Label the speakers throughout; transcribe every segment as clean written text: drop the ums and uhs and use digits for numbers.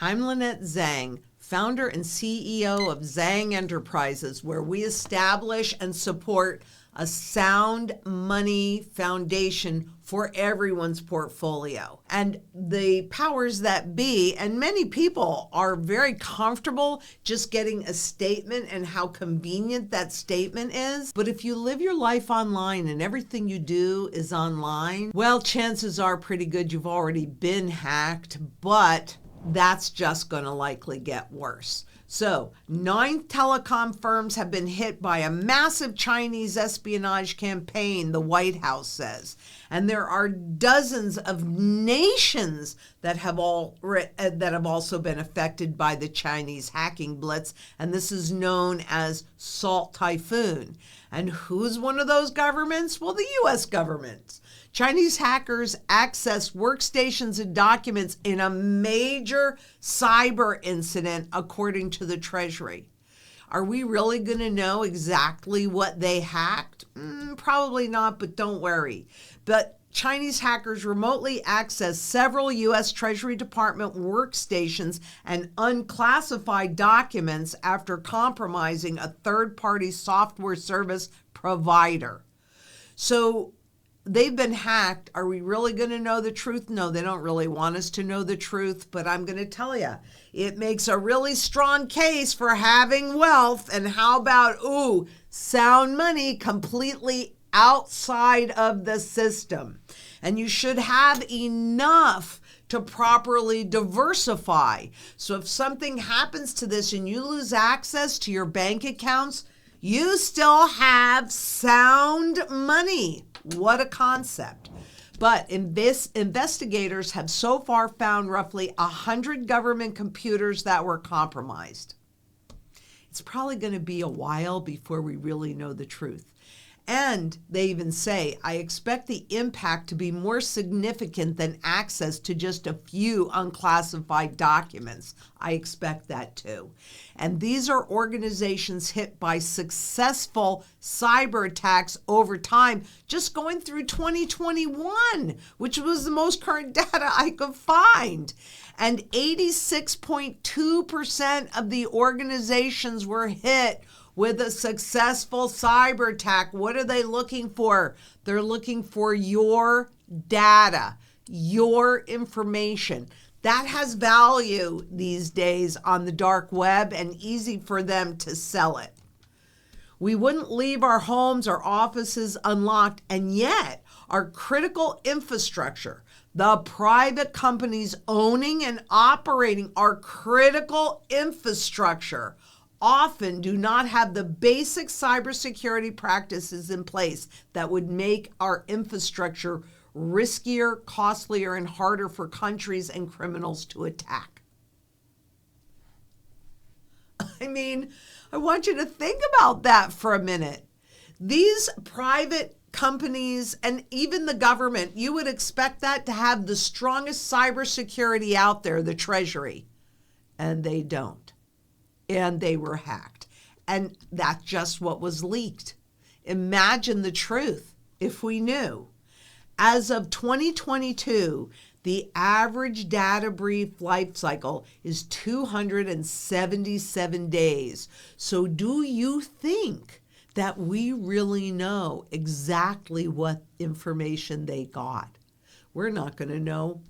Speaker 1: I'm Lynette Zang, founder and CEO of Zang Enterprises, where we establish and support a sound money foundation for everyone's portfolio. And the powers that be, and many people are very comfortable just getting a statement and how convenient that statement is. But if you live your life online and everything you do is online, well, chances are pretty good you've already been hacked, but that's just going to likely get worse. So, 9 telecom firms have been hit by a massive Chinese espionage campaign, the White House says. And there are dozens of nations that have also been affected by the Chinese hacking blitz, and this is known as Salt Typhoon. And who's one of those governments? Well, the US government. Chinese hackers accessed workstations and documents in a major cyber incident, according to the Treasury. Are we really going to know exactly what they hacked? Probably not, but don't worry. But Chinese hackers remotely accessed several US Treasury Department workstations and unclassified documents after compromising a third-party software service provider. So they've been hacked. Are we really going to know the truth? No, they don't really want us to know the truth, but I'm going to tell you, it makes a really strong case for having wealth. And how about, sound money completely outside of the system? And you should have enough to properly diversify. So if something happens to this and you lose access to your bank accounts, you still have sound money. What a concept. But investigators have so far found roughly 100 government computers that were compromised. It's probably going to be a while before we really know the truth. And they even say, I expect the impact to be more significant than access to just a few unclassified documents. I expect that too. And these are organizations hit by successful cyber attacks over time, just going through 2021, which was the most current data I could find. And 86.2% of the organizations were hit with a successful cyber attack. What are they looking for? They're looking for your data, your information. That has value these days on the dark web and easy for them to sell it. We wouldn't leave our homes or offices unlocked, and yet our critical infrastructure, the private companies owning and operating our critical infrastructure, often do not have the basic cybersecurity practices in place that would make our infrastructure riskier, costlier, and harder for countries and criminals to attack. I mean, I want you to think about that for a minute. These private companies and even the government, you would expect that to have the strongest cybersecurity out there, the Treasury, and they don't. And they were hacked. And that's just what was leaked. Imagine the truth if we knew. As of 2022, the average data brief life cycle is 277 days. So do you think that we really know exactly what information they got? We're not going to know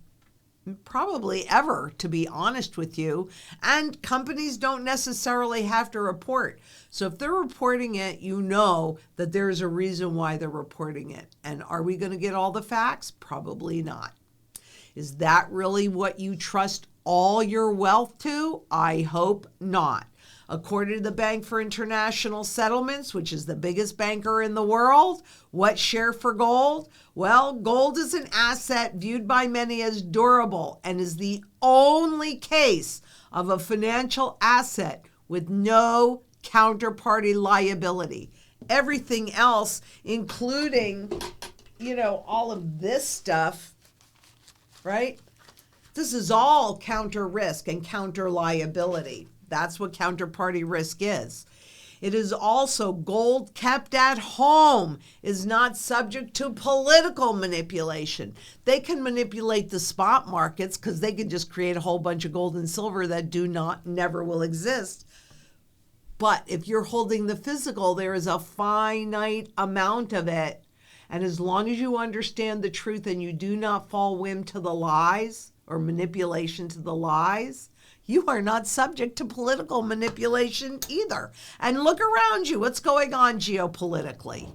Speaker 1: probably ever, to be honest with you. And companies don't necessarily have to report. So if they're reporting it, you know that there's a reason why they're reporting it. And are we going to get all the facts? Probably not. Is that really what you trust all your wealth to? I hope not. According to the Bank for International Settlements, which is the biggest banker in the world, what share for gold? Well, gold is an asset viewed by many as durable and is the only case of a financial asset with no counterparty liability. Everything else, including, all of this stuff, right? This is all counter risk and counter liability. That's what counterparty risk is. It is also gold kept at home is not subject to political manipulation. They can manipulate the spot markets because they can just create a whole bunch of gold and silver that never will exist. But if you're holding the physical, there is a finite amount of it. And as long as you understand the truth and you do not fall whim to the lies or manipulation to the lies, you are not subject to political manipulation either. And look around you. What's going on geopolitically?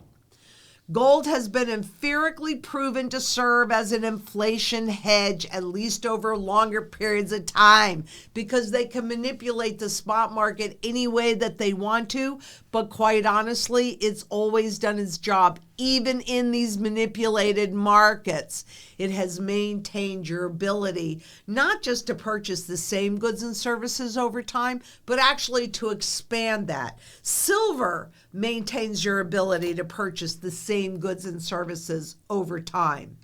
Speaker 1: Gold has been empirically proven to serve as an inflation hedge, at least over longer periods of time, because they can manipulate the spot market any way that they want to. But quite honestly, it's always done its job. Even in these manipulated markets, it has maintained your ability not just to purchase the same goods and services over time, but actually to expand that. Silver maintains your ability to purchase the same goods and services over time.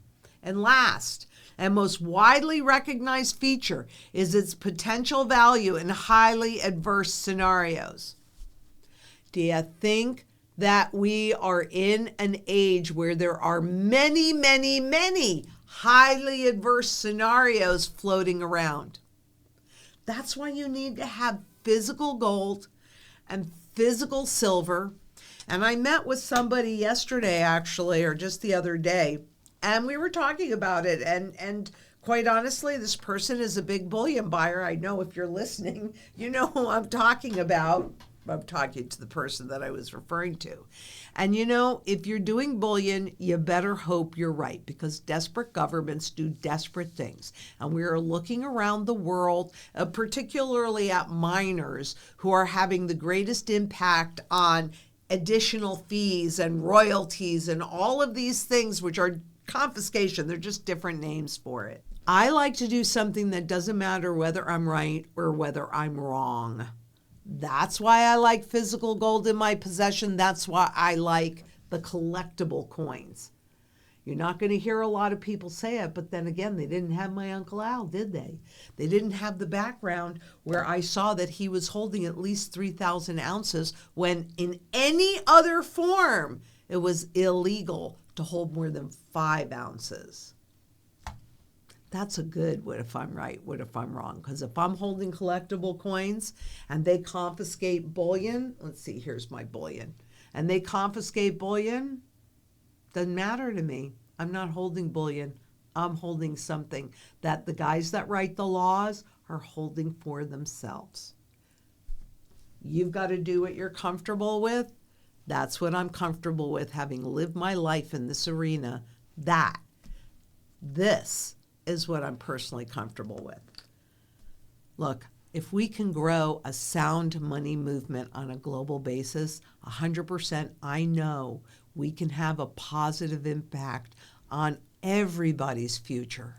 Speaker 1: And last, and most widely recognized feature is its potential value in highly adverse scenarios. Do you think that we are in an age where there are many, many, many highly adverse scenarios floating around? That's why you need to have physical gold and physical silver. And I met with somebody yesterday, actually, or just the other day, and we were talking about it. And quite honestly, this person is a big bullion buyer. I know if you're listening, you know who I'm talking about. I'm talking to the person that I was referring to. And you know, if you're doing bullion, you better hope you're right, because desperate governments do desperate things. And we are looking around the world, particularly at miners who are having the greatest impact on additional fees and royalties and all of these things, which are confiscation. They're just different names for it. I like to do something that doesn't matter whether I'm right or whether I'm wrong. That's why I like physical gold in my possession. That's why I like the collectible coins. You're not going to hear a lot of people say it, but then again, they didn't have my Uncle Al, did they? They didn't have the background where I saw that he was holding at least 3,000 ounces when in any other form, it was illegal to hold more than 5 ounces. That's a good what if I'm right, what if I'm wrong? Because if I'm holding collectible coins and they confiscate bullion, let's see, here's my bullion, and they confiscate bullion, doesn't matter to me. I'm not holding bullion. I'm holding something that the guys that write the laws are holding for themselves. You've got to do what you're comfortable with. That's what I'm comfortable with, having lived my life in this arena. This is what I'm personally comfortable with. Look, if we can grow a sound money movement on a global basis, 100%, I know we can have a positive impact on everybody's future.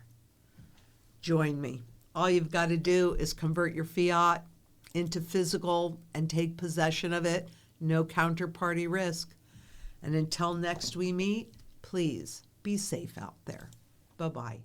Speaker 1: Join me. All you've got to do is convert your fiat into physical and take possession of it. No counterparty risk. And until next we meet, please be safe out there. Bye-bye.